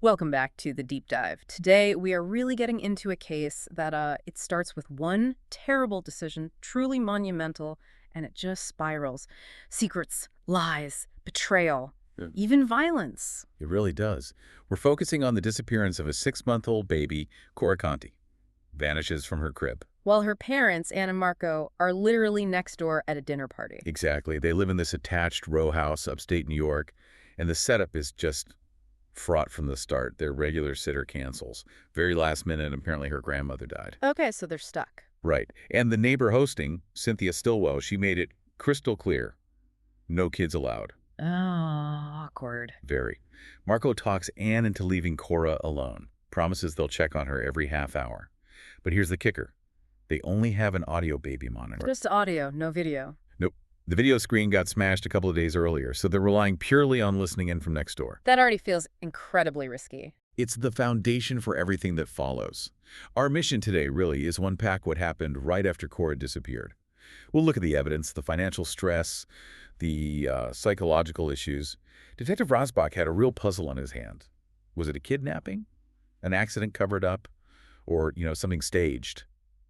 Welcome back to the deep dive. Today, we are really getting into a case that it starts with one terrible decision, truly monumental, and it just spirals. Secrets, lies, betrayal, Yeah. even violence. It really does. We're focusing on the disappearance of a 6-month-old baby, Cora Conti. Vanishes from her crib. While her parents, Anne and Marco, are literally next door at a dinner party. Exactly. They live in this attached row house upstate New York, and the setup is just fraught from the start. Their regular sitter cancels. Very last minute, apparently her grandmother died. Okay, so they're stuck. Right. And the neighbor hosting, Cynthia Stillwell, she made it crystal clear. No kids allowed. Oh, awkward. Very. Marco talks Anne into leaving Cora alone. Promises they'll check on her every half hour. But here's the kicker. They only have an audio baby monitor. Just audio, no video. Nope. The video screen got smashed a couple of days earlier, so they're relying purely on listening in from next door. That already feels incredibly risky. It's the foundation for everything that follows. Our mission today really is to unpack what happened right after Cora disappeared. We'll look at the evidence, the financial stress, the psychological issues. Detective Rosbach had a real puzzle on his hand. Was it a kidnapping? An accident covered up? Or, something staged?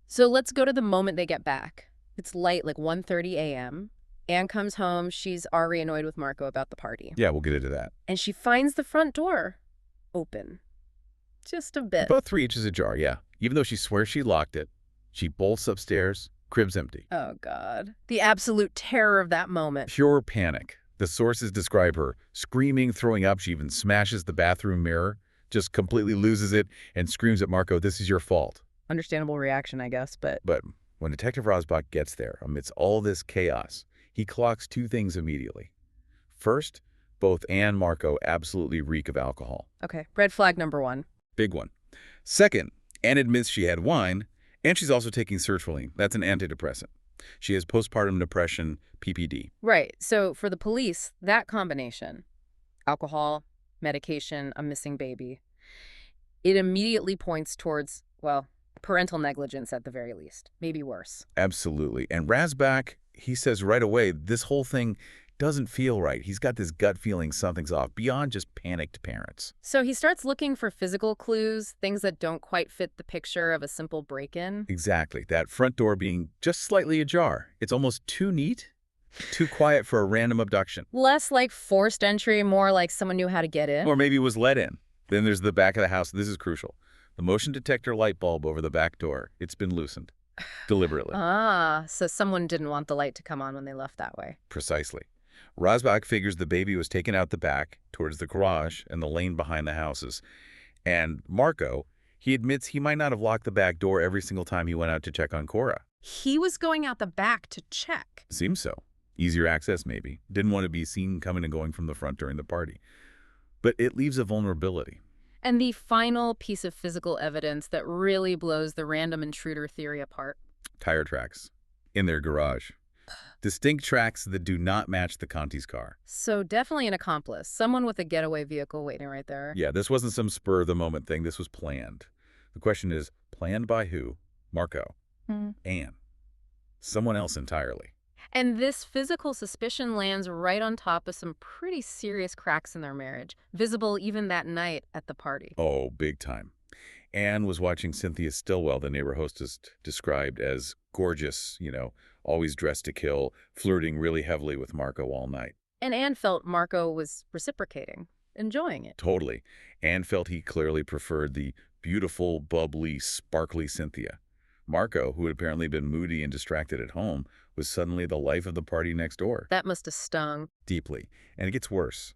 So let's go to the moment they get back. It's light, like 1:30 a.m. Anne comes home. She's already annoyed with Marco about the party. Yeah, we'll get into that. And she finds the front door open. Just a bit. About 3 inches ajar, yeah. Even though she swears she locked it, she bolts upstairs, crib's empty. Oh, God. The absolute terror of that moment. Pure panic. The sources describe her screaming, throwing up. She even smashes the bathroom mirror, just completely loses it, and screams at Marco, "This is your fault." Understandable reaction, I guess, but... But when Detective Rosbach gets there, amidst all this chaos, he clocks 2 things immediately. First, both Anne and Marco absolutely reek of alcohol. Okay, red flag number 1. Big one. Second, Anne admits she had wine, and she's also taking sertraline. That's an antidepressant. She has postpartum depression, PPD. Right, so for the police, that combination, alcohol, medication, a missing baby, it immediately points towards, well, parental negligence at the very least, maybe worse. Absolutely. And Rosbach, he says right away, this whole thing doesn't feel right. He's got this gut feeling something's off, beyond just panicked parents. So he starts looking for physical clues, things that don't quite fit the picture of a simple break-in. Exactly. That front door being just slightly ajar. It's almost too neat, too quiet for a random abduction. Less like forced entry, more like someone knew how to get in. Or maybe it was let in. Then there's the back of the house. This is crucial. The motion detector light bulb over the back door. It's been loosened. Deliberately. So someone didn't want the light to come on when they left that way. Precisely. Rosbach figures the baby was taken out the back, towards the garage and the lane behind the houses. And Marco, he admits he might not have locked the back door every single time he went out to check on Cora. He was going out the back to check. Seems so. Easier access, maybe. Didn't want to be seen coming and going from the front during the party. But it leaves a vulnerability. And the final piece of physical evidence that really blows the random intruder theory apart. Tire tracks. In their garage. Distinct tracks that do not match the Conti's car. So definitely an accomplice. Someone with a getaway vehicle waiting right there. Yeah, this wasn't some spur-of-the-moment thing. This was planned. The question is, planned by who? Marco. Anne. Someone else entirely. And this physical suspicion lands right on top of some pretty serious cracks in their marriage, visible even that night at the party. Oh, big time. Anne was watching Cynthia Stillwell, the neighbor hostess, described as gorgeous, always dressed to kill, flirting really heavily with Marco all night. And Anne felt Marco was reciprocating, enjoying it. Totally. Anne felt he clearly preferred the beautiful, bubbly, sparkly Cynthia. Marco, who had apparently been moody and distracted at home, was suddenly the life of the party next door. That must have stung. Deeply. And it gets worse.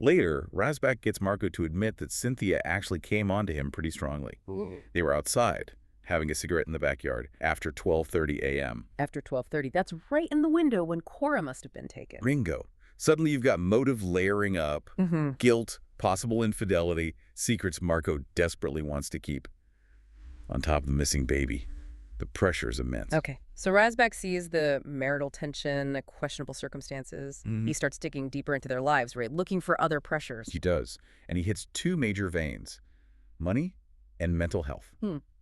Later, Rosbach gets Marco to admit that Cynthia actually came on to him pretty strongly. Ooh. They were outside, having a cigarette in the backyard, after 12:30 a.m. After 12:30, that's right in the window when Cora must have been taken. Ringo. Suddenly you've got motive layering up, guilt, possible infidelity, secrets Marco desperately wants to keep. On top of the missing baby. The pressure is immense. Okay, so Rosbach sees the marital tension, the questionable circumstances. He starts digging deeper into their lives, right? Looking for other pressures. He does. And he hits 2 major veins. Money and mental health.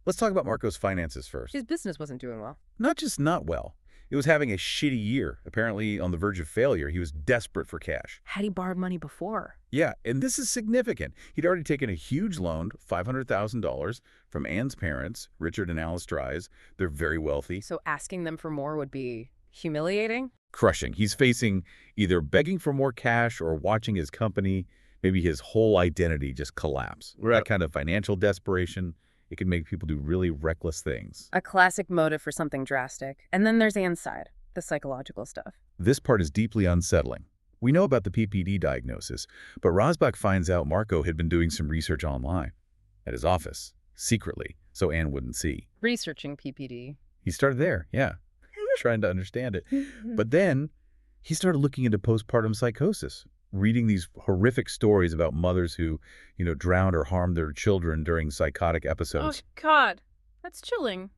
Let's talk about Marco's finances first. His business wasn't doing well. Not just not well. It was having a shitty year, apparently on the verge of failure. He was desperate for cash. Had he borrowed money before? Yeah, and this is significant. He'd already taken a huge loan, $500,000, from Anne's parents, Richard and Alice Dries. They're very wealthy. So asking them for more would be humiliating? Crushing. He's facing either begging for more cash or watching his company, maybe his whole identity just collapse. Right. That kind of financial desperation, it can make people do really reckless things. A classic motive for something drastic. And then there's Anne's side, the psychological stuff. This part is deeply unsettling. We know about the PPD diagnosis, but Rosbach finds out Marco had been doing some research online at his office, secretly, so Anne wouldn't see. Researching PPD. He started there, yeah, trying to understand it. But then he started looking into postpartum psychosis, reading these horrific stories about mothers who, drowned or harmed their children during psychotic episodes. Oh, God. That's chilling.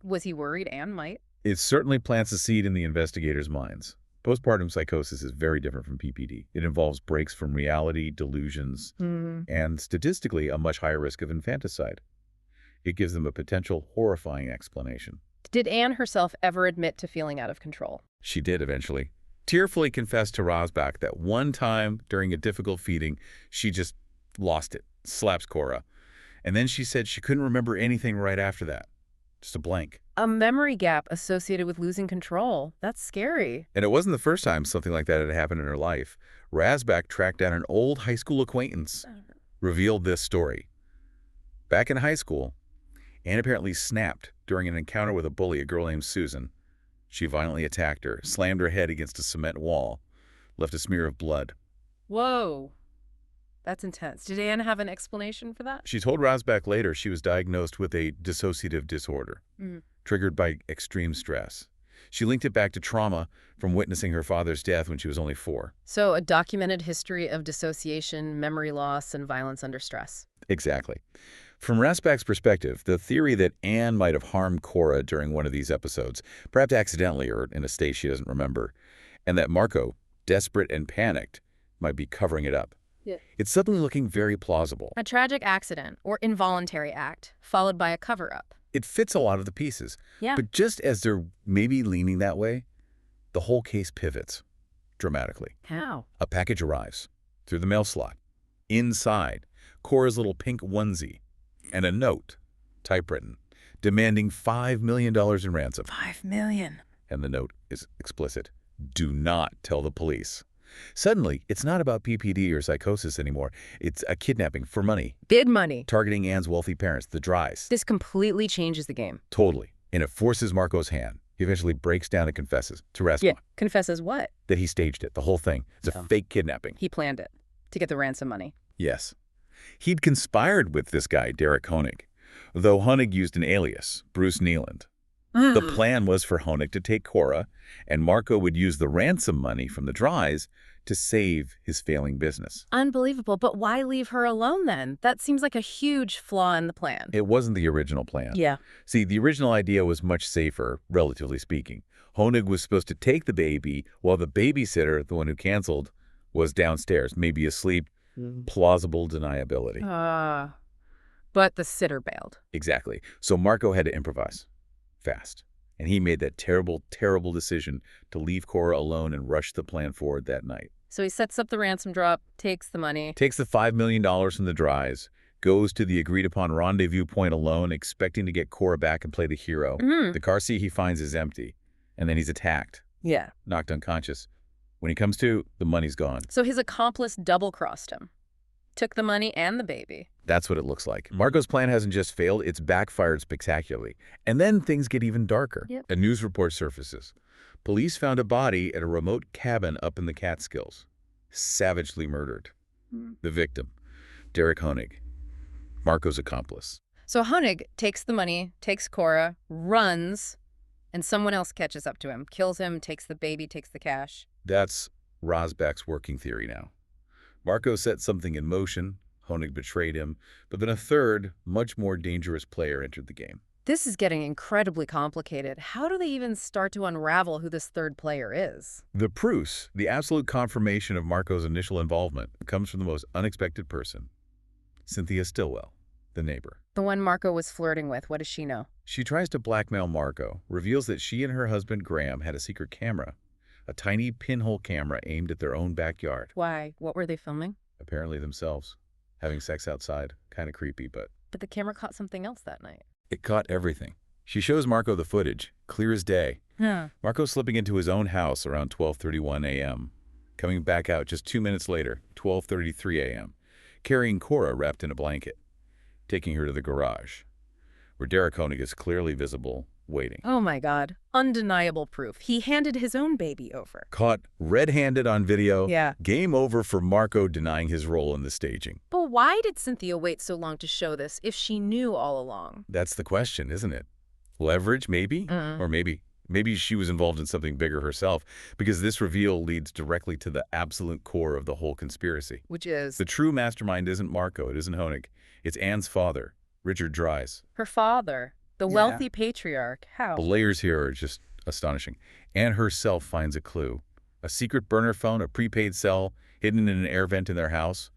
Was he worried Anne might? It certainly plants a seed in the investigators' minds. Postpartum psychosis is very different from PPD. It involves breaks from reality, delusions, and statistically a much higher risk of infanticide. It gives them a potential horrifying explanation. Did Anne herself ever admit to feeling out of control? She did eventually. Tearfully confessed to Rosbach that one time during a difficult feeding, she just lost it, slaps Cora. And then she said she couldn't remember anything right after that. Just a blank. A memory gap associated with losing control. That's scary. And it wasn't the first time something like that had happened in her life. Rosbach tracked down an old high school acquaintance, revealed this story. Back in high school, Anne apparently snapped during an encounter with a bully, a girl named Susan. She violently attacked her, slammed her head against a cement wall, left a smear of blood. Whoa. That's intense. Did Anne have an explanation for that? She told Rosbach later she was diagnosed with a dissociative disorder, triggered by extreme stress. She linked it back to trauma from witnessing her father's death when she was only 4. So a documented history of dissociation, memory loss, and violence under stress. Exactly. From Rosbach's perspective, the theory that Anne might have harmed Cora during one of these episodes, perhaps accidentally or in a state she doesn't remember, and that Marco, desperate and panicked, might be covering it up. Yeah. It's suddenly looking very plausible. A tragic accident or involuntary act followed by a cover-up. It fits a lot of the pieces. Yeah. But just as they're maybe leaning that way, the whole case pivots dramatically. How? A package arrives through the mail slot. Inside, Cora's little pink onesie and a note, typewritten, demanding $5 million in ransom. $5 million. And the note is explicit. Do not tell the police. Suddenly, it's not about PPD or psychosis anymore. It's a kidnapping for money. Big money. Targeting Anne's wealthy parents, the Dries. This completely changes the game. Totally. And it forces Marco's hand. He eventually breaks down and confesses to Rosbach. Yeah. Confesses what? That he staged it, the whole thing. It's a fake kidnapping. He planned it to get the ransom money. Yes. He'd conspired with this guy, Derek Honig, though Honig used an alias, Bruce Nealand. The plan was for Honig to take Cora, and Marco would use the ransom money from the Dries to save his failing business. Unbelievable. But why leave her alone then? That seems like a huge flaw in the plan. It wasn't the original plan. Yeah. See, the original idea was much safer, relatively speaking. Honig was supposed to take the baby while the babysitter, the one who canceled, was downstairs, maybe asleep. Plausible deniability. But the sitter bailed. Exactly. So Marco had to improvise. Fast. And he made that terrible, terrible decision to leave Cora alone and rush the plan forward that night. So he sets up the ransom drop, takes the money. Takes the $5 million from the Dries, goes to the agreed-upon rendezvous point alone, expecting to get Cora back and play the hero. The car seat he finds is empty, and then he's attacked. Yeah. Knocked unconscious. When he comes to, the money's gone. So his accomplice double-crossed him. Took the money and the baby. That's what it looks like. Marco's plan hasn't just failed, it's backfired spectacularly. And then things get even darker. Yep. A news report surfaces. Police found a body at a remote cabin up in the Catskills. Savagely murdered. The victim, Derek Honig, Marco's accomplice. So Honig takes the money, takes Cora, runs, and someone else catches up to him, kills him, takes the baby, takes the cash. That's Rosbach's working theory now. Marco set something in motion, Honig betrayed him, but then a third, much more dangerous player entered the game. This is getting incredibly complicated. How do they even start to unravel who this third player is? The proofs, the absolute confirmation of Marco's initial involvement, comes from the most unexpected person, Cynthia Stillwell. the neighbor. The one Marco was flirting with. What does she know? She tries to blackmail Marco, reveals that she and her husband Graham had a secret camera, a tiny pinhole camera aimed at their own backyard. Why? What were they filming? Apparently themselves. Having sex outside. Kind of creepy, but But the camera caught something else that night. it caught everything. She shows Marco the footage, clear as day. Marco slipping into his own house around 12:31 a.m., coming back out just 2 minutes later, 12:33 a.m., carrying Cora wrapped in a blanket, taking her to the garage, where Derek Honig is clearly visible, waiting. Oh my God. Undeniable proof. He handed his own baby over. Caught red-handed on video. Yeah. Game over for Marco denying his role in the staging. But why did Cynthia wait so long to show this if she knew all along? That's the question, isn't it? Leverage, maybe? Or maybe she was involved in something bigger herself, because this reveal leads directly to the absolute core of the whole conspiracy. Which is? The true mastermind isn't Marco, it isn't Honig. It's Anne's father, Richard Dries. Her father. The wealthy patriarch. How? The layers here are just astonishing. Anne herself finds a clue. A secret burner phone, a prepaid cell, hidden in an air vent in their house.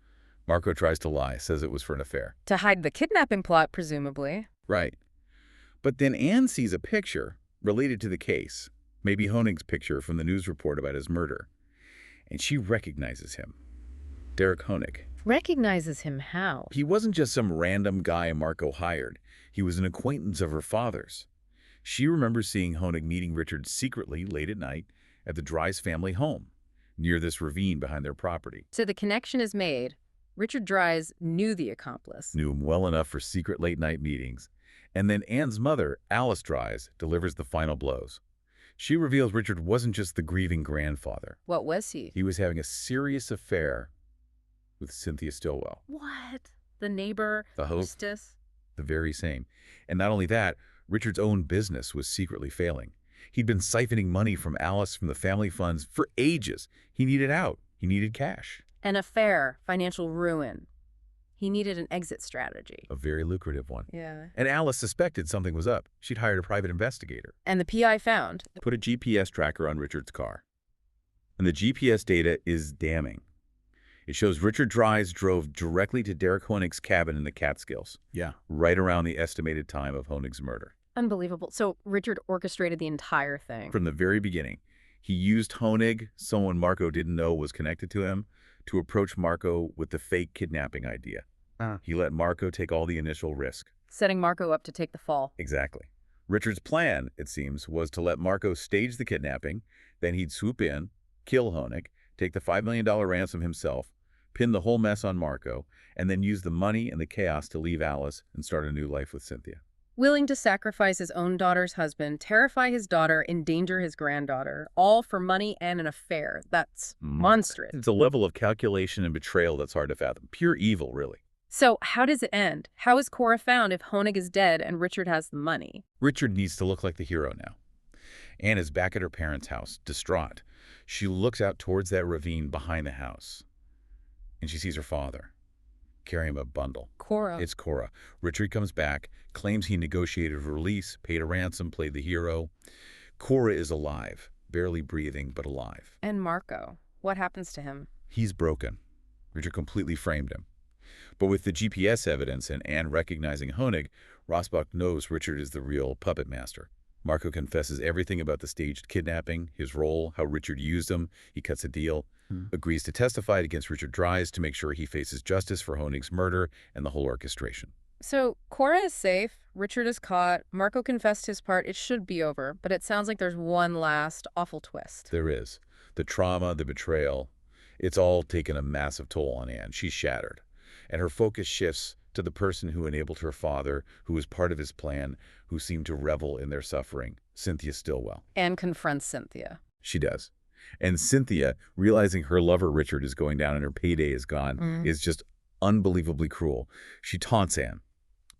Marco tries to lie, says it was for an affair. To hide the kidnapping plot, presumably. Right. But then Anne sees a picture related to the case, maybe Honig's picture from the news report about his murder, and she recognizes him. Derek Honig. Recognizes him how? He wasn't just some random guy Marco hired. He was an acquaintance of her father's. She remembers seeing Honig meeting Richard secretly late at night at the Dries family home, near this ravine behind their property. So the connection is made. Richard Dries knew the accomplice. Knew him well enough for secret late-night meetings. And then Anne's mother, Alice Dries, delivers the final blows. She reveals Richard wasn't just the grieving grandfather. What was he? He was having a serious affair with Cynthia Stillwell. What? The neighbor? The host? Hostess? The very same. And not only that, Richard's own business was secretly failing. He'd been siphoning money from Alice from the family funds for ages. He needed out. He needed cash. An affair. Financial ruin. He needed an exit strategy. A very lucrative one. Yeah. And Alice suspected something was up. She'd hired a private investigator. And the PI found? Put a GPS tracker on Richard's car. And the GPS data is damning. It shows Richard Dries drove directly to Derek Honig's cabin in the Catskills. Yeah. Right around the estimated time of Honig's murder. Unbelievable. So Richard orchestrated the entire thing. From the very beginning, he used Honig, someone Marco didn't know was connected to him, to approach Marco with the fake kidnapping idea. He let Marco take all the initial risk. Setting Marco up to take the fall. Exactly. Richard's plan, it seems, was to let Marco stage the kidnapping, then he'd swoop in, kill Honig, take the $5 million ransom himself, pin the whole mess on Marco, and then use the money and the chaos to leave Alice and start a new life with Cynthia. Willing to sacrifice his own daughter's husband, terrify his daughter, endanger his granddaughter, all for money and an affair. That's monstrous. It's a level of calculation and betrayal that's hard to fathom. Pure evil, really. So how does it end? How is Cora found if Honig is dead and Richard has the money? Richard needs to look like the hero now. Anne is back at her parents' house, distraught. She looks out towards that ravine behind the house, and she sees her father carrying a bundle. Cora. It's Cora. Richard comes back, claims he negotiated release, paid a ransom, played the hero. Cora is alive, barely breathing, but alive. And Marco. What happens to him? He's broken. Richard completely framed him. But with the GPS evidence and Anne recognizing Honig, Rosbach knows Richard is the real puppet master. Marco confesses everything about the staged kidnapping, his role, how Richard used him. He cuts a deal, agrees to testify against Richard Dries to make sure he faces justice for Honig's murder and the whole orchestration. So Cora is safe, Richard is caught, Marco confessed his part, it should be over, but it sounds like there's one last awful twist. There is. The trauma, the betrayal, it's all taken a massive toll on Anne. She's shattered. And her focus shifts to the person who enabled her father, who was part of his plan, who seemed to revel in their suffering, Cynthia Stillwell. Anne confronts Cynthia. She does. And Cynthia, realizing her lover Richard is going down and her payday is gone, is just unbelievably cruel. She taunts Anne,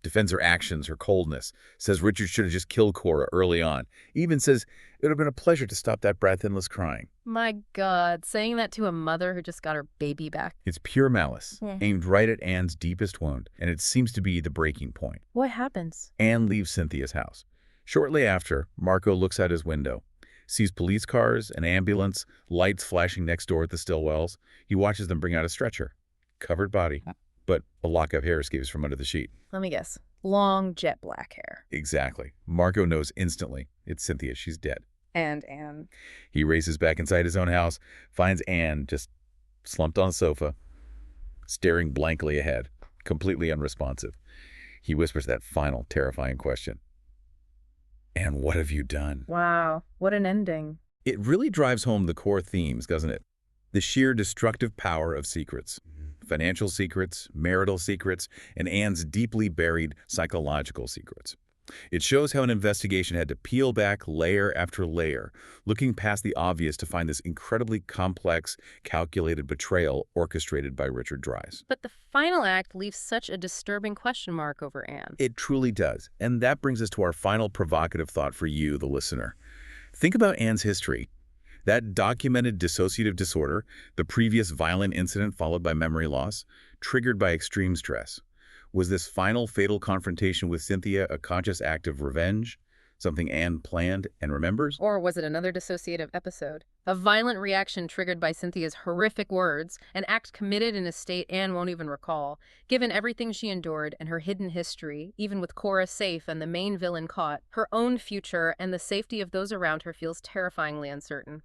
defends her actions, her coldness, says Richard should have just killed Cora early on, even says it would have been a pleasure to stop that brat endless crying. My God, saying that to a mother who just got her baby back. It's pure malice, aimed right at Anne's deepest wound, and it seems to be the breaking point. What happens? Anne leaves Cynthia's house. Shortly after, Marco looks out his window, sees police cars, an ambulance, lights flashing next door at the Stillwells. He watches them bring out a stretcher, covered body, but a lock of hair escapes from under the sheet. Let me guess. Long jet black hair. Exactly. Marco knows instantly. It's Cynthia. She's dead. And Anne. He races back inside his own house, finds Anne just slumped on the sofa, staring blankly ahead, completely unresponsive. He whispers that final, terrifying question. "And what have you done?" Wow, what an ending. It really drives home the core themes, doesn't it? The sheer destructive power of secrets. Financial secrets, marital secrets, and Anne's deeply buried psychological secrets. It shows how an investigation had to peel back layer after layer, looking past the obvious to find this incredibly complex, calculated betrayal orchestrated by Richard Dries. But the final act leaves such a disturbing question mark over Anne. It truly does. And that brings us to our final provocative thought for you, the listener. Think about Anne's history. That documented dissociative disorder, the previous violent incident followed by memory loss, triggered by extreme stress. Was this final fatal confrontation with Cynthia a conscious act of revenge, something Anne planned and remembers? Or was it another dissociative episode? A violent reaction triggered by Cynthia's horrific words, an act committed in a state Anne won't even recall. Given everything she endured and her hidden history, even with Cora safe and the main villain caught, her own future and the safety of those around her feels terrifyingly uncertain.